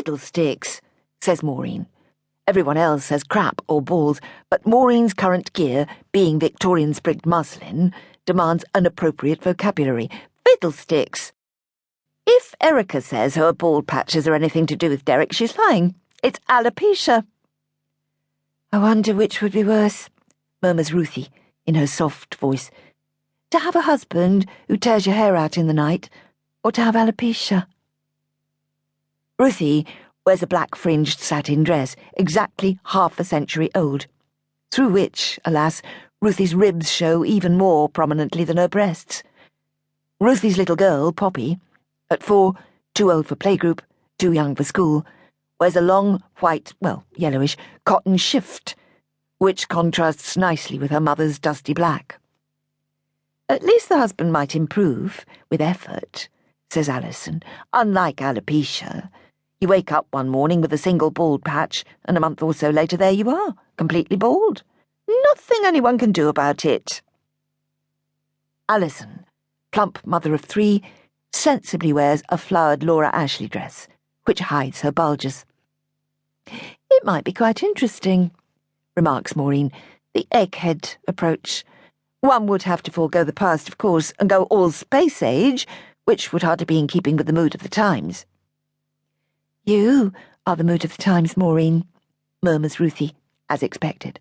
"Fiddlesticks," says Maureen. Everyone else says crap or balls, but Maureen's current gear, being Victorian sprigged muslin, demands an appropriate vocabulary. "Fiddlesticks." If Erica says her bald patches are anything to do with Derek, she's lying. It's alopecia. "I wonder which would be worse," murmurs Ruthie in her soft voice. "To have a husband who tears your hair out in the night, or to have alopecia?" Ruthie wears a black-fringed satin dress, exactly half a century old, through which, alas, Ruthie's ribs show even more prominently than her breasts. Ruthie's little girl, Poppy, at 4, too old for playgroup, too young for school, wears a long, white, yellowish, cotton shift, which contrasts nicely with her mother's dusty black. "At least the husband might improve, with effort," says Alison. "Unlike alopecia. You wake up one morning with a single bald patch, and a month or so later there you are, completely bald. Nothing anyone can do about it." Alison, plump mother of 3, sensibly wears a flowered Laura Ashley dress, which hides her bulges. "It might be quite interesting," remarks Maureen, "the egghead approach. One would have to forego the past, of course, and go all space age, which would hardly be in keeping with the mood of the times." "You are the mood of the times, Maureen," murmurs Ruthie, as expected.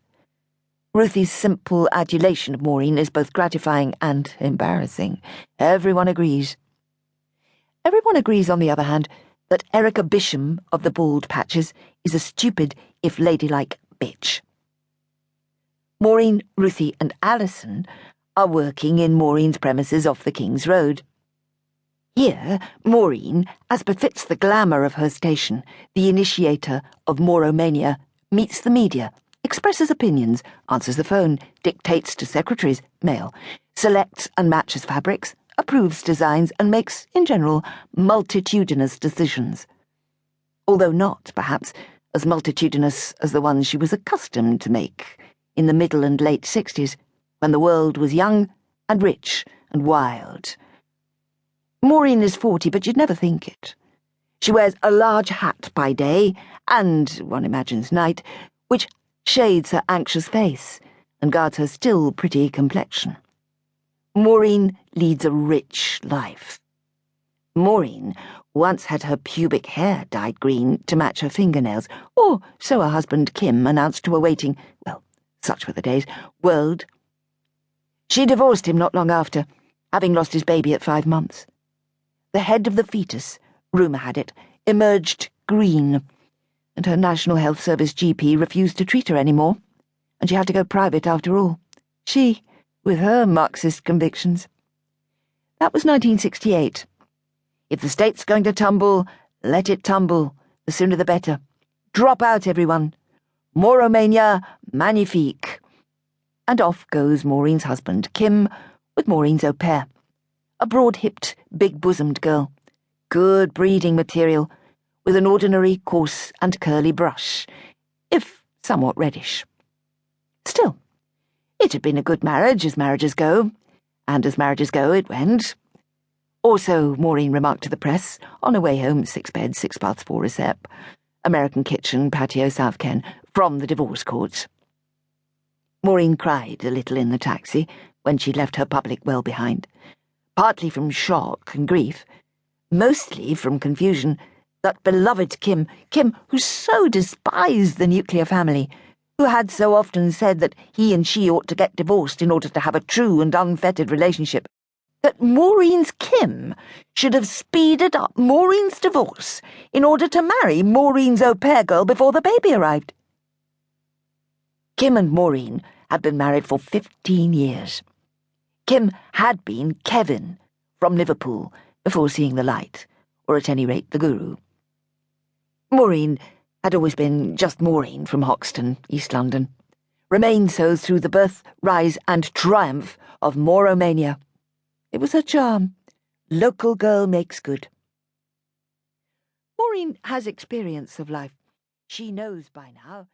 Ruthie's simple adulation of Maureen is both gratifying and embarrassing. Everyone agrees. Everyone agrees, on the other hand, that Erica Bisham of the bald patches is a stupid, if ladylike, bitch. Maureen, Ruthie, and Alison are working in Maureen's premises off the King's Road. Here, Maureen, as befits the glamour of her station, the initiator of Moromania, meets the media, expresses opinions, answers the phone, dictates to secretaries, mail, selects and matches fabrics, approves designs, and makes, in general, multitudinous decisions. Although not, perhaps, as multitudinous as the ones she was accustomed to make in the middle and late 60s, when the world was young and rich and wild. Maureen is 40, but you'd never think it. She wears a large hat by day, and, one imagines, night, which shades her anxious face and guards her still pretty complexion. Maureen leads a rich life. Maureen once had her pubic hair dyed green to match her fingernails, or so her husband Kim announced to a waiting, such were the days, world. She divorced him not long after, having lost his baby at 5 months. The head of the fetus, rumour had it, emerged green, and her National Health Service GP refused to treat her any more, and she had to go private after all. She, with her Marxist convictions. That was 1968. If the state's going to tumble, let it tumble. The sooner the better. Drop out, everyone. Moromania magnifique. And off goes Maureen's husband, Kim, with Maureen's au pair. A broad-hipped, big-bosomed girl. Good breeding material, with an ordinary, coarse and curly brush, if somewhat reddish. Still, it had been a good marriage, as marriages go, and as marriages go it went. Or so Maureen remarked to the press, on her way home, 6 beds, 6 baths, 4 recep, American kitchen, patio, South Ken, from the divorce courts. Maureen cried a little in the taxi when she left her public well behind, partly from shock and grief, mostly from confusion that beloved Kim, who so despised the nuclear family, who had so often said that he and she ought to get divorced in order to have a true and unfettered relationship, that Maureen's Kim should have speeded up Maureen's divorce in order to marry Maureen's au pair girl before the baby arrived. Kim and Maureen had been married for 15 years. Kim had been Kevin from Liverpool before seeing the light, or at any rate the guru. Maureen had always been just Maureen from Hoxton, East London, remained so through the birth, rise and triumph of Moromania. It was her charm. Local girl makes good. Maureen has experience of life. She knows by now